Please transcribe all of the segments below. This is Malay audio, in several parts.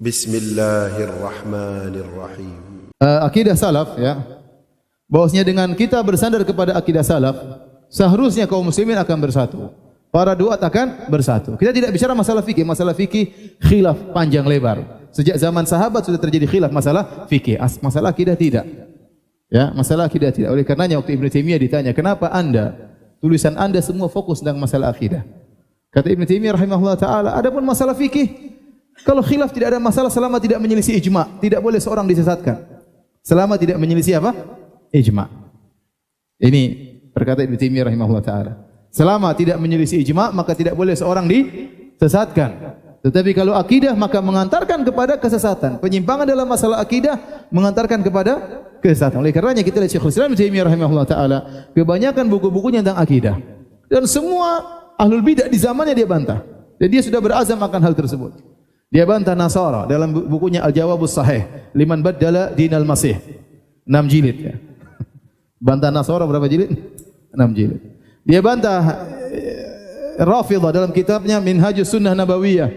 Bismillahirrahmanirrahim. Akidah salaf ya. Bahwasanya dengan kita bersandar kepada akidah salaf, seharusnya kaum muslimin akan bersatu. Para duat akan bersatu. Kita tidak bicara masalah fikih, khilaf panjang lebar. Sejak zaman sahabat sudah terjadi khilaf masalah fikih, masalah akidah tidak. Ya, masalah akidah tidak. Oleh karenanya waktu Ibnu Taimiyah ditanya, "Kenapa tulisan Anda semua fokus tentang masalah akidah?" Kata Ibnu Taimiyah rahimahullah taala, adapun masalah fikih, kalau khilaf tidak ada masalah selama tidak menyelisih ijma, tidak boleh seorang disesatkan. Selama tidak menyelisih apa? Ijma. Ini perkata Ibnu Taimiyah rahimahullah taala. Selama tidak menyelisih ijma, maka tidak boleh seorang disesatkan. Tetapi kalau akidah maka mengantarkan kepada kesesatan. Penyimpangan dalam masalah akidah mengantarkan kepada kesesatan. Oleh karenanya kita lihat Syekhul Islam Ibnu Taimiyah rahimahullah taala, kebanyakan buku-bukunya tentang akidah. Dan semua ahlul bidah di zamannya dia bantah. Dan dia sudah berazam akan hal tersebut. Dia bantah Nasara dalam bukunya Al-Jawabus Sahih, liman baddala dinal Masih. 6 jilid ya. Bantah Nasara berapa jilid? 6 jilid. Dia bantah Rafidhah dalam kitabnya Minhajus Sunnah Nabawiyah,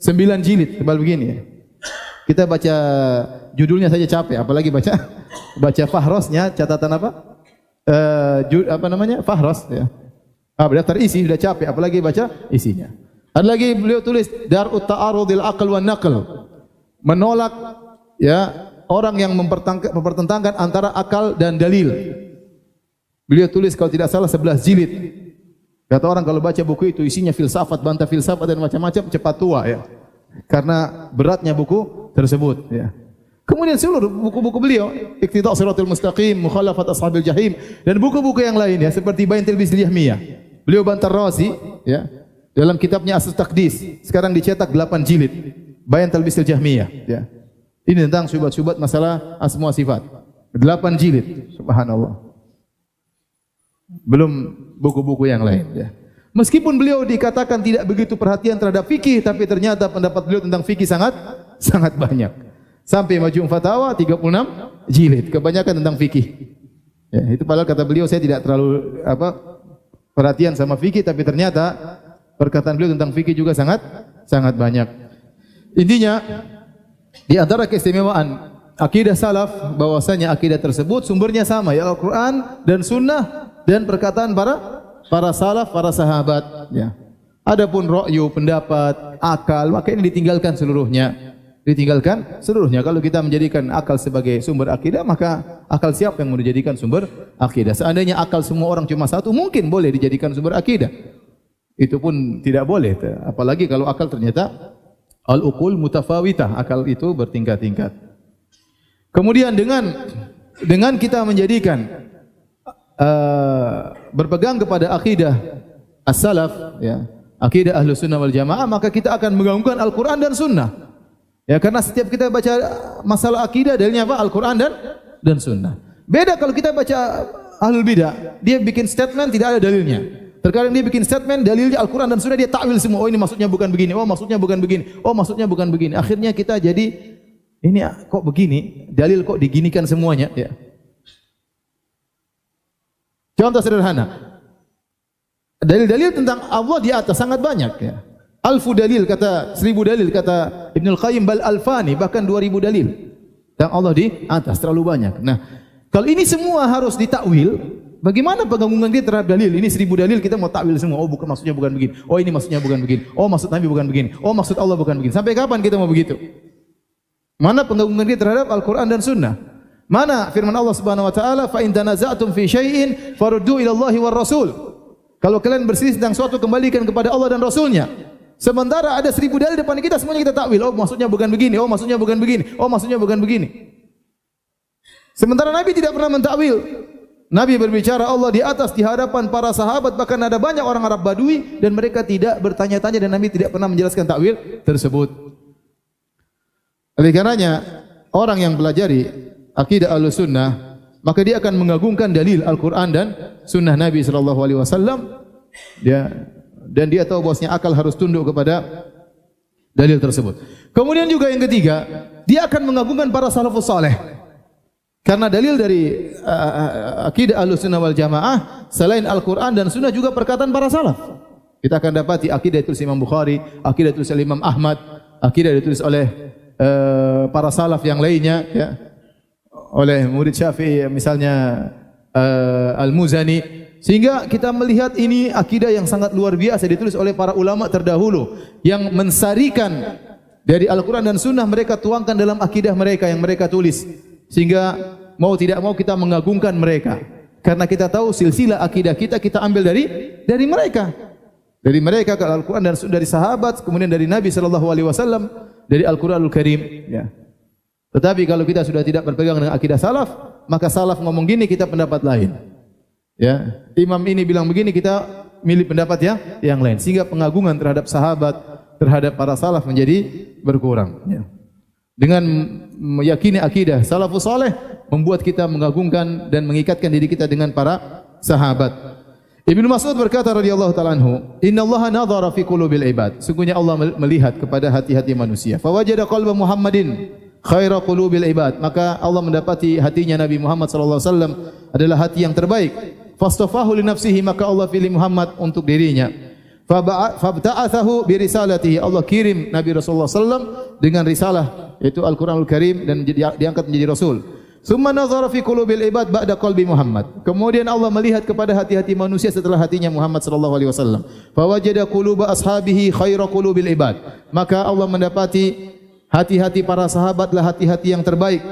9 jilid, tebal begini ya. Kita baca judulnya saja capek, apalagi baca fahrosnya, catatan apa? Fahros ya. Daftar isi sudah capek, apalagi baca isinya. Ada lagi beliau tulis Dar'ut Ta'arudil Aql wan Naql, menolak ya orang yang mempertentangkan antara akal dan dalil. Beliau tulis kalau tidak salah 11 jilid. Kata orang kalau baca buku itu isinya filsafat, bantah filsafat dan macam-macam, cepat tua ya. Karena beratnya buku tersebut ya. Kemudian seluruh buku-buku beliau, Iqtida' Shiratal Mustaqim, Mukhalafat Ashabil Jahim, dan buku-buku yang lain ya seperti Bayan Talbis Jahmiyah. Beliau bantah Razi ya. Dalam kitabnya Aslul Taqdis, sekarang dicetak 8 jilid. Bayan Talbis Jahmiyah ya. Ini tentang syubhat-syubhat masalah asma wa sifat. 8 jilid, subhanallah. Belum buku-buku yang lain ya. Meskipun beliau dikatakan tidak begitu perhatian terhadap fikih, tapi ternyata pendapat beliau tentang fikih sangat banyak. Sampai Majmu' Fatawa 36 jilid, kebanyakan tentang fikih. Ya, itu padahal kata beliau saya tidak terlalu perhatian sama fikih, tapi ternyata perkataan beliau tentang fikih juga sangat banyak. Intinya di antara keistimewaan akidah salaf bahwasanya akidah tersebut sumbernya sama ya Al-Qur'an dan sunnah dan perkataan para salaf, para sahabat ya. Adapun ra'yu, pendapat, akal, maka ini ditinggalkan seluruhnya. Kalau kita menjadikan akal sebagai sumber akidah, maka akal siapa yang mau dijadikan sumber akidah? Seandainya akal semua orang cuma satu, mungkin boleh dijadikan sumber akidah. Itu pun tidak boleh, apalagi kalau akal ternyata al-uqul mutafawitah, akal itu bertingkat-tingkat. Kemudian dengan kita menjadikan berpegang kepada akidah as-salaf ya, akidah Ahlus Sunnah wal Jamaah, maka kita akan menggabungkan Al-Qur'an dan Sunnah. Ya, karena setiap kita baca masalah akidah dalilnya apa? Al-Qur'an dan Sunnah. Beda kalau kita baca Ahlul Bidah, dia bikin statement tidak ada dalilnya. Terkadang dia bikin statement, dalilnya Al-Quran dan Sunnah, dia takwil semua. Oh ini maksudnya bukan begini, oh maksudnya bukan begini, oh maksudnya bukan begini. Akhirnya kita jadi, ini kok begini, dalil kok diginikan semuanya. Ya. Contoh sederhana, dalil-dalil tentang Allah di atas sangat banyak. Ya. Alfu dalil, kata 1000 dalil, kata Ibnul Qayyim, bal alfani, bahkan 2000 dalil. Tentang Allah di atas, terlalu banyak. Nah, kalau ini semua harus ditakwil, bagaimana penggabungan kita terhadap dalil? Ini 1000 dalil kita mau takwil semua. Oh, maksudnya bukan begini. Oh, ini maksudnya bukan begini. Oh, maksud Nabi bukan begini. Oh, maksud Allah bukan begini. Sampai kapan kita mau begitu? Mana penggabungan kita terhadap Al-Qur'an dan Sunnah? Mana firman Allah Subhanahu wa taala, "Fa in tanaza'tum fi syai'in faruddu ila Allahi war Rasul." Kalau kalian berselisih tentang suatu, kembalikan kepada Allah dan Rasulnya. Sementara ada 1000 dalil depan kita, semuanya kita takwil. Oh, maksudnya bukan begini. Oh, maksudnya bukan begini. Oh, maksudnya bukan begini. Sementara Nabi tidak pernah mentakwil. Nabi berbicara Allah di atas di hadapan para sahabat, bahkan ada banyak orang Arab Badui dan mereka tidak bertanya-tanya dan Nabi tidak pernah menjelaskan takwil tersebut. Oleh karenanya orang yang pelajari akidah Ahlussunnah, maka dia akan mengagungkan dalil Al-Qur'an dan sunnah Nabi sallallahu alaihi wasallam. Dan dia tahu bahwasanya akal harus tunduk kepada dalil tersebut. Kemudian juga yang ketiga, dia akan mengagungkan para salafus saleh. Karena dalil dari akidah Ahlussunnah wal Jamaah selain Al-Qur'an dan Sunnah juga perkataan para salaf. Kita akan dapati akidah ditulis Imam Bukhari, akidah ditulis oleh Imam Ahmad, akidah ditulis oleh para salaf yang lainnya, ya, oleh murid Syafi'i misalnya Al-Muzani, sehingga kita melihat ini akidah yang sangat luar biasa ditulis oleh para ulama terdahulu yang mensarikan dari Al-Quran dan Sunnah, mereka tuangkan dalam akidah mereka yang mereka tulis, sehingga mau tidak mau kita mengagungkan mereka karena kita tahu silsilah akidah kita ambil dari mereka. Dari mereka ke Al-Quran dan dari sahabat, kemudian dari Nabi SAW, dari Al-Quranul Karim. Ya. Tetapi kalau kita sudah tidak berpegang dengan akidah salaf, maka salaf ngomong gini, kita pendapat lain. Ya. Imam ini bilang begini, kita milih pendapat yang lain. Sehingga pengagungan terhadap sahabat, terhadap para salaf menjadi berkurang. Ya. Dengan meyakini akidah salafus saleh, membuat kita mengagungkan dan mengikatkan diri kita dengan para sahabat. Ibnu Mas'ud berkata radhiyallahu ta'ala anhu, "Innallaha nadhara fi qulubil ibad." Sungguhnya Allah melihat kepada hati-hati manusia. Fa wajada qalba Muhammadin khaira qulubil ibad. Maka Allah mendapati hatinya Nabi Muhammad sallallahu alaihi wasallam adalah hati yang terbaik. Fastafahu li nafsihi, maka Allah pilih Muhammad untuk dirinya. Fabta'athahu bi risalatihi. Allah kirim Nabi Rasulullah sallallahu dengan risalah, yaitu Al-Qur'anul Karim, dan diangkat menjadi rasul. Summa nazara fi qulubil ibad ba'da qalbi Muhammad. Kemudian Allah melihat kepada hati-hati manusia setelah hatinya Muhammad sallallahu alaihi wasallam. Fa wajada quluba ashabihi khaira qulubil ibad. Maka Allah mendapati hati-hati para sahabatlah hati-hati yang terbaik.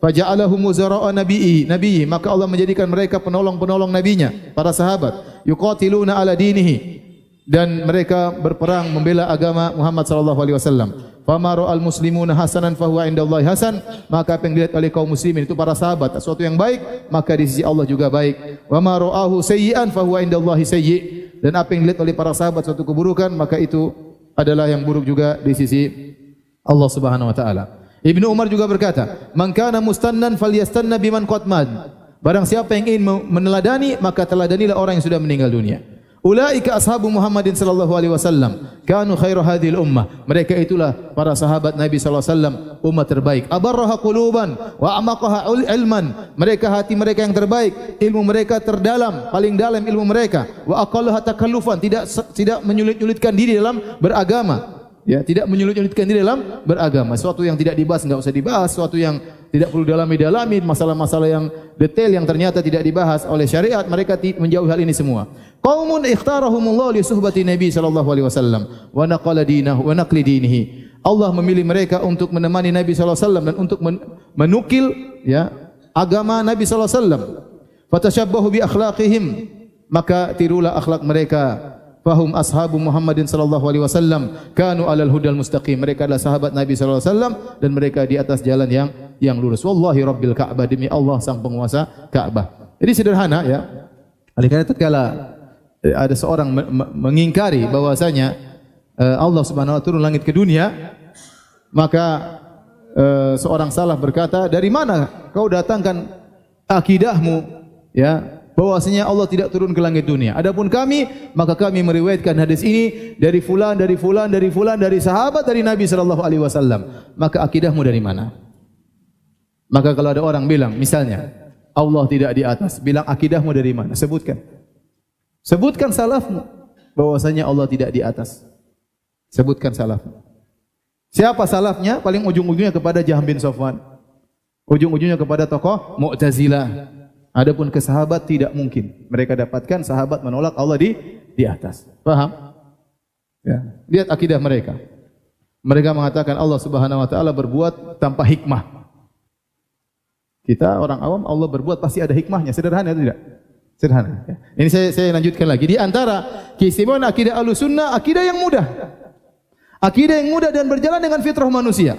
Fa ja'alahum muzara'a nabiyyi. Maka Allah menjadikan mereka penolong-penolong nabinya, para sahabat. Yuqatiluna ala dinihi. Dan mereka berperang membela agama Muhammad sallallahu alaihi wasallam. Fama ra'al muslimuna hasanan fahuwa indallahi hasan. Maka apa yang dilihat oleh kaum muslimin itu para sahabat sesuatu yang baik, maka di sisi Allah juga baik. Wa ma ra'ahu sayyi'an fahuwa indallahi sayyi'. Dan apa yang dilihat oleh para sahabat suatu keburukan, maka itu adalah yang buruk juga di sisi Allah Subhanahu wa taala. Ibnu Umar juga berkata, "Man kana mustannan falyastanna biman qad mad." Barang siapa yang ingin meneladani, maka teladanilah orang yang sudah meninggal dunia. Ulaika ashabu Muhammadin sallallahu alaihi wasallam kanu khairu hadhil ummah. Mereka itulah para sahabat Nabi sallallahu alaihi wasallam, umat terbaik. Abarraha quluban wa amaqaha ilman. Mereka hati mereka yang terbaik, ilmu mereka terdalam, paling dalam ilmu mereka. Wa aqallaha takallufan, tidak menyulit-nyulitkan diri dalam beragama. Ya, tidak menyulit-nyulitkan diri dalam beragama. Sesuatu yang tidak dibahas enggak usah dibahas, sesuatu yang tidak perlu dalami, masalah-masalah yang detail yang ternyata tidak dibahas oleh syariat, mereka menjauhi hal ini semua. Qaumun ikhtarahumullah li suhbati Nabi sallallahu alaihi wasallam wa naqala dinahu wa naqli dinihi. Allah memilih mereka untuk menemani Nabi sallallahu alaihi wasallam dan untuk menukil ya agama Nabi sallallahu alaihi wasallam. Fatashabbahu bi akhlaqihim, maka tirulah akhlak mereka. Fahum ashabu Muhammadin sallallahu alaihi wasallam kanu alal hudal mustaqim. Mereka adalah sahabat Nabi sallallahu alaihi wasallam dan mereka di atas jalan yang lurus. Wallahi rabbil Ka'bah, demi Allah sang penguasa Ka'bah. Jadi sederhana ya. Oleh karena tatkala ada seorang mengingkari bahwasanya Allah Subhanahu wa taala turun langit ke dunia, maka seorang salaf berkata, "Dari mana kau datangkan akidahmu ya bahwasanya Allah tidak turun ke langit dunia? Adapun kami, maka kami meriwayatkan hadis ini dari fulan, dari sahabat, dari Nabi sallallahu alaihi wasallam. Maka akidahmu dari mana?" Maka kalau ada orang bilang, misalnya Allah tidak di atas, bilang akidahmu dari mana? Sebutkan salafmu bahwasanya Allah tidak di atas. Sebutkan salafmu. Siapa salafnya? Paling ujung-ujungnya kepada Jahm bin Safwan. Ujung-ujungnya kepada tokoh Mu'tazilah. Adapun ke sahabat tidak mungkin. Mereka dapatkan sahabat menolak Allah di atas. Paham? Ya. Lihat akidah mereka. Mereka mengatakan Allah Subhanahu wa taala berbuat tanpa hikmah. Kita orang awam, Allah berbuat pasti ada hikmahnya. Sederhana atau tidak? Sederhana. Ya. Ini saya lanjutkan lagi. Di antara keistimewaan akidah Ahlussunnah, akidah yang mudah. Akidah yang mudah dan berjalan dengan fitrah manusia.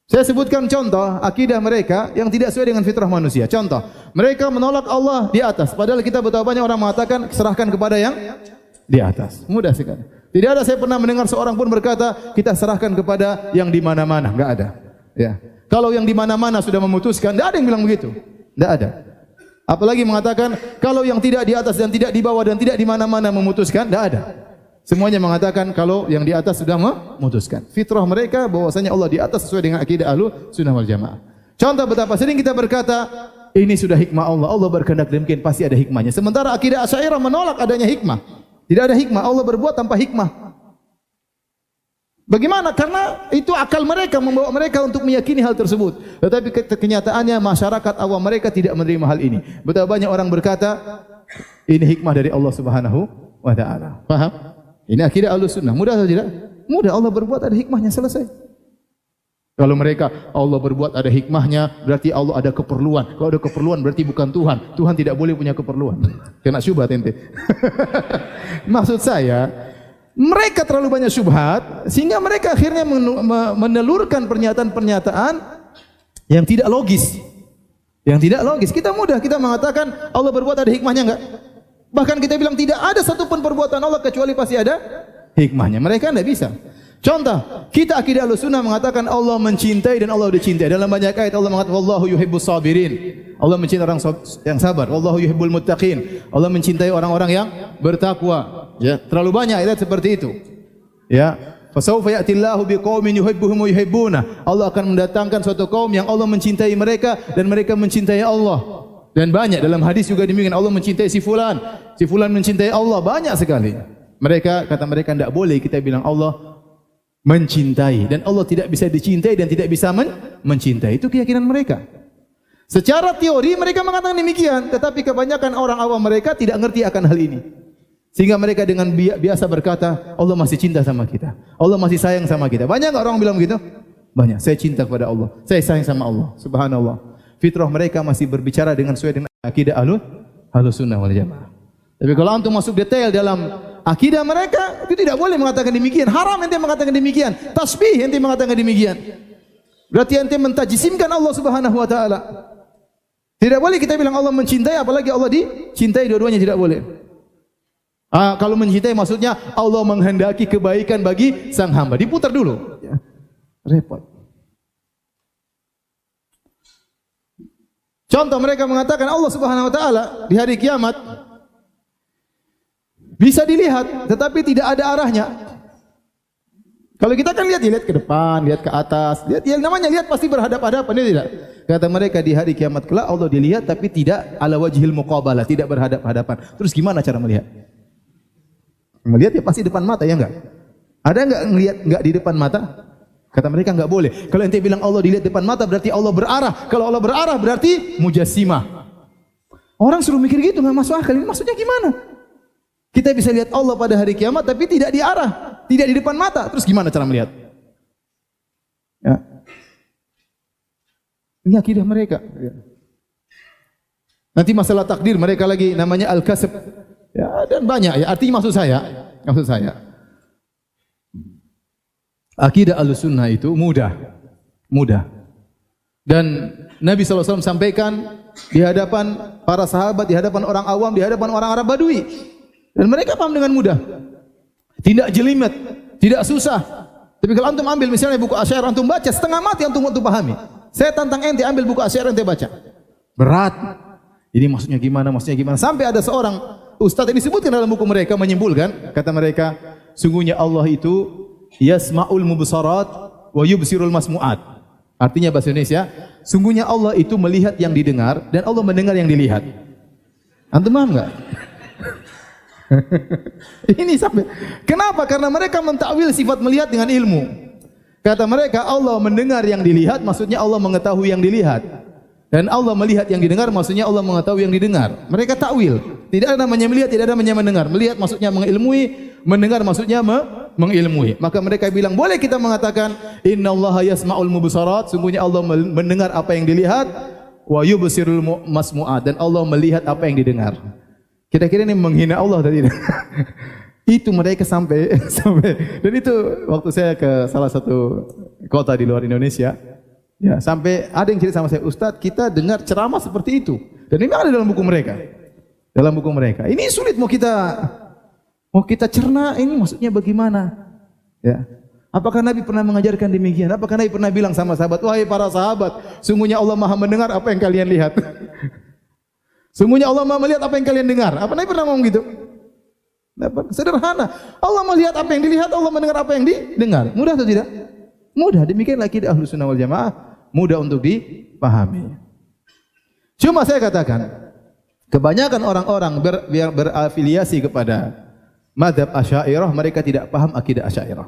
Saya sebutkan contoh akidah mereka yang tidak sesuai dengan fitrah manusia. Contoh, mereka menolak Allah di atas. Padahal kita betapa banyak orang mengatakan serahkan kepada yang di atas. Mudah sekali. Tidak ada saya pernah mendengar seorang pun berkata kita serahkan kepada yang di mana-mana. Enggak ada. Ya. Kalau yang di mana-mana sudah memutuskan, tidak ada yang bilang begitu. Tidak ada. Apalagi mengatakan kalau yang tidak di atas dan tidak di bawah dan tidak di mana-mana memutuskan, tidak ada. Semuanya mengatakan kalau yang di atas sudah memutuskan. Fitrah mereka bahwasanya Allah di atas sesuai dengan akidah Ahlussunnah wal Jamaah. Contoh betapa sering kita berkata ini sudah hikmah Allah. Allah berkehendak demikian, pasti ada hikmahnya. Sementara akidah Asy'ariyah menolak adanya hikmah. Tidak ada hikmah. Allah berbuat tanpa hikmah. Bagaimana? Karena itu akal mereka membawa mereka untuk meyakini hal tersebut. Tetapi kenyataannya masyarakat awam mereka tidak menerima hal ini. Betapa banyak orang berkata, ini hikmah dari Allah Subhanahu wa taala. Paham? Ini akidah Ahlussunnah. Mudah atau tidak? Mudah. Allah berbuat ada hikmahnya, selesai. Kalau mereka Allah berbuat ada hikmahnya, berarti Allah ada keperluan. Kalau ada keperluan berarti bukan Tuhan. Tuhan tidak boleh punya keperluan. Kena syubhat ente. Maksud saya, mereka terlalu banyak syubhat sehingga mereka akhirnya menelurkan pernyataan-pernyataan yang tidak logis. Yang tidak logis. Kita mudah kita mengatakan Allah berbuat ada hikmahnya enggak? Bahkan kita bilang tidak ada satupun perbuatan Allah kecuali pasti ada hikmahnya. Mereka tidak bisa. Contoh, kita akidah Ahlussunnah mengatakan Allah mencintai dan Allah dicintai. Dalam banyak ayat Allah mengatakan wallahu yuhibbus sabirin. Allah mencintai orang yang sabar. Wallahu yuhibbul muttaqin. Allah mencintai orang-orang yang bertakwa. Ya, terlalu banyak ayat seperti itu. Ya, fasawfa ya'tillahu biqaumin yuhibbuhum wa yuhibbuna. Allah akan mendatangkan suatu kaum yang Allah mencintai mereka dan mereka mencintai Allah. Dan banyak dalam hadis juga demikian, Allah mencintai si fulan mencintai Allah, banyak sekali. Mereka kata mereka tidak boleh kita bilang Allah mencintai dan Allah tidak bisa dicintai dan tidak bisa mencintai. Itu keyakinan mereka. Secara teori mereka mengatakan demikian, tetapi kebanyakan orang awam mereka tidak mengerti akan hal ini. Sehingga mereka dengan biasa berkata, Allah masih cinta sama kita. Allah masih sayang sama kita. Banyak enggak orang bilang begitu? Banyak. Saya cinta kepada Allah. Saya sayang sama Allah. Subhanallah. Fitrah mereka masih berbicara dengan sesuai dengan akidah Ahlussunnah wal Jamaah. Tapi kalau antum masuk detail dalam akidah mereka, itu tidak boleh mengatakan demikian. Haram ente mengatakan demikian. Tasbih ente mengatakan demikian. Berarti ente mentajisimkan Allah Subhanahu wa taala. Tidak boleh kita bilang Allah mencintai apalagi Allah dicintai, dua-duanya tidak boleh. Kalau mencintai maksudnya Allah menghendaki kebaikan bagi sang hamba. Diputar dulu. Ya. Repot. Contoh mereka mengatakan Allah Subhanahu wa taala di hari kiamat bisa dilihat tetapi tidak ada arahnya. Kalau kita kan lihat ke depan, lihat ke atas, lihat namanya lihat pasti berhadap-hadapan, ya tidak? Kata mereka di hari kiamat kelak Allah dilihat tapi tidak ala wajhil muqabalah, tidak berhadap-hadapan. Terus gimana cara melihat? Melihat ya pasti depan mata, ya enggak? Ada enggak ngelihat enggak di depan mata? Kata mereka enggak boleh. Kalau ente bilang Allah dilihat depan mata berarti Allah berarah. Kalau Allah berarah berarti mujassimah. Orang suruh mikir gitu enggak masuk akal. Ini maksudnya gimana? Kita bisa lihat Allah pada hari kiamat tapi tidak di arah, tidak di depan mata. Terus gimana cara melihat? Ya. Ini akidah mereka. Ya. Nanti masalah takdir mereka lagi namanya al-kasb. Ya, dan banyak ya. Artinya maksud saya. Akidah Ahlussunnah itu mudah. Dan Nabi SAW sampaikan di hadapan para sahabat, di hadapan orang awam, di hadapan orang Arab Badui. Dan mereka paham dengan mudah. Tidak jelimet, tidak susah. Tapi kalau antum ambil misalnya buku Asy'ariyah antum baca setengah mati antum untuk pahami. Saya tantang ente ambil buku Asy'ariyah ente baca. Berat. Ini maksudnya gimana? Sampai ada seorang ustaz yang disebutkan dalam buku mereka menyimpulkan, kata mereka, sungguhnya Allah itu yasma'ul mubsarat wa yubsirul masmu'at. Artinya bahasa Indonesia, sungguhnya Allah itu melihat yang didengar dan Allah mendengar yang dilihat. Antum paham enggak? Ini sampai. Kenapa? Karena mereka mentakwil sifat melihat dengan ilmu. Kata mereka Allah mendengar yang dilihat, maksudnya Allah mengetahui yang dilihat. Dan Allah melihat yang didengar, maksudnya Allah mengetahui yang didengar. Mereka takwil. Tidak ada namanya melihat, tidak ada namanya mendengar. Melihat maksudnya mengilmui, mendengar maksudnya mengilmui. Maka mereka bilang, boleh kita mengatakan innallaha yasma'ul mubsarat, sungguhnya Allah mendengar apa yang dilihat, wa yubsirul masmu'at, dan Allah melihat apa yang didengar. Kira-kira ini menghina Allah tadi. Itu mereka sampai dan itu waktu saya ke salah satu kota di luar Indonesia. Ya, sampai ada yang cerita sama saya, Ustaz, kita dengar ceramah seperti itu. Dan ini ada dalam buku mereka. Dalam buku mereka. Ini sulit mau kita cerna, ini maksudnya bagaimana? Ya. Apakah Nabi pernah mengajarkan demikian? Apakah Nabi pernah bilang sama sahabat, wahai para sahabat, sungguhnya Allah Maha mendengar apa yang kalian lihat. Sungguhnya Allah Maha melihat apa yang kalian dengar. Apa Nabi pernah ngomong gitu? Sederhana. Allah melihat apa yang dilihat, Allah mendengar apa yang didengar. Mudah atau tidak? Mudah. Demikianlah akidah Ahlussunnah wal Jamaah, mudah untuk dipahami. Cuma saya katakan, kebanyakan orang-orang berafiliasi kepada mazhab Asy'ariyah, mereka tidak paham akidah Asy'ariyah.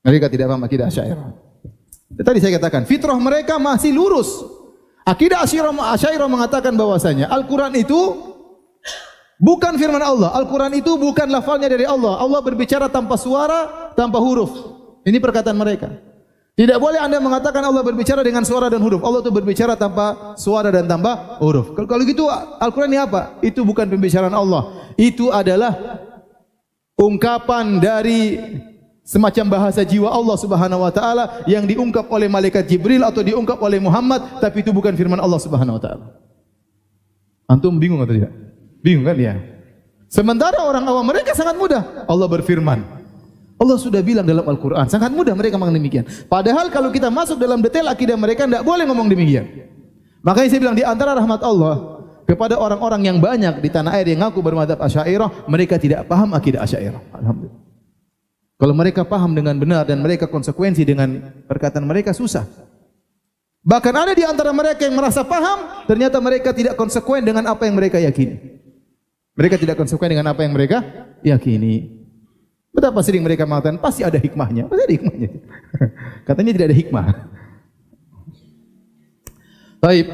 Mereka tidak paham akidah Asy'ariyah. Tadi saya katakan, fitrah mereka masih lurus. Akidah Asy'ariyah mengatakan bahwasanya Al-Quran itu bukan firman Allah. Al-Quran itu bukan lafalnya dari Allah. Allah berbicara tanpa suara, tanpa huruf. Ini perkataan mereka. Tidak boleh Anda mengatakan Allah berbicara dengan suara dan huruf. Allah itu berbicara tanpa suara dan tanpa huruf. Kalau gitu Al-Quran ini apa? Itu bukan pembicaraan Allah. Itu adalah ungkapan dari semacam bahasa jiwa Allah Subhanahu wa taala yang diungkap oleh malaikat Jibril atau diungkap oleh Muhammad, tapi itu bukan firman Allah Subhanahu wa taala. Antum bingung atau tidak? Bingung kan ya? Sementara orang awam mereka sangat mudah. Allah berfirman. Allah sudah bilang dalam Al-Quran. Sangat mudah mereka mengatakan demikian. Padahal kalau kita masuk dalam detail akidah mereka, tidak boleh ngomong demikian. Makanya saya bilang di antara rahmat Allah kepada orang-orang yang banyak di tanah air yang ngaku bermadzhab Asy'ariyah, mereka tidak paham akidah Asy'ariyah. Alhamdulillah. Kalau mereka paham dengan benar dan mereka konsekuensi dengan perkataan mereka, susah. Bahkan ada di antara mereka yang merasa paham, ternyata mereka tidak konsekuen dengan apa yang mereka yakini. Mereka tidak konsekuen dengan apa yang mereka yakini. Betapa sering mereka mengatakan, pasti ada hikmahnya. Pasti ada hikmahnya. Katanya tidak ada hikmah. Baik.